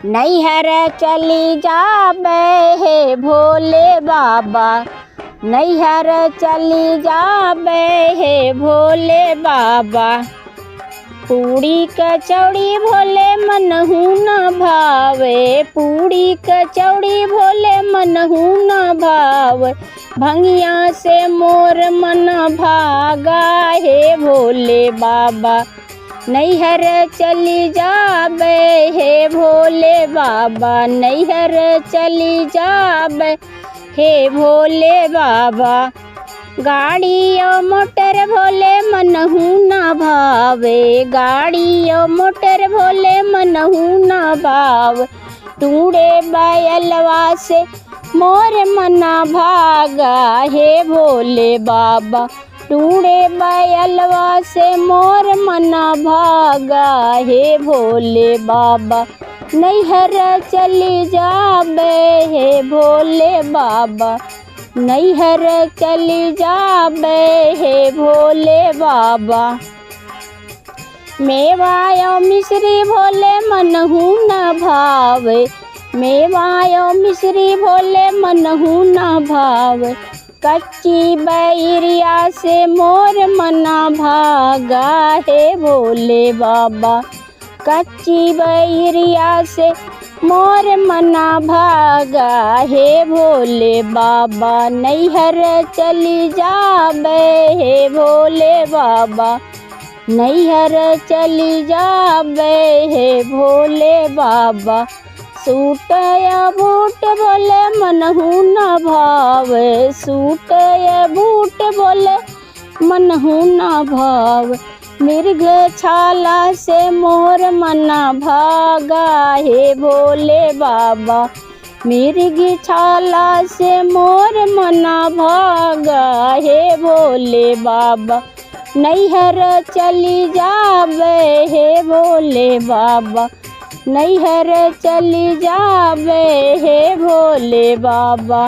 नैहर चली जाबे हे भोले बाबा, नैहर चली जाबे हे भोले बाबा। पूड़ी कचौड़ी भोले मनहु न भावे, पूड़ी कचौड़ी भोले मनहु न भावे। भंगिया से मोर मन भागा हे भोले बाबा, नैहर चली जाबे हे भोले बाबा, नैहर चली जाबे हे भोले बाबा। गाड़ी और मोटर भोले मनहु न भावे, गाड़ी और मोटर भोले मनहु न भाव। टूड़े बैलवा से मोर मना भागा हे भोले बाबा, टूड़े बैलवा से मोर मना भागा हे भोले बाबा। नैहर चली जाबे हे भोले बाबा, नैहर चली जाबे हे भोले बाबा। मेवायो मिश्री भोले मनहु न भावे, मेवायो मिश्री भोले मनहु न भावे। कच्ची बैरिया से मोर मना भागा हे भोले बाबा, कच्ची बैरिया से मोर मना भागा हे भोले बाबा। नैहर चली जाबे हे भोले बाबा, नैहर चली जाबे हे भोले बाबा। सूट या बूट बोले मनहु न भावे, सूट या बूट बोले मनहु न भावे। मृग छाला से मोर मना भागा हे भोले बाबा, मृग छाला से मोर मना भागा हे भोले बाबा। नैहर चली जाबे हे भोले बाबा, नैहर चली जाबे हे भोले बाबा।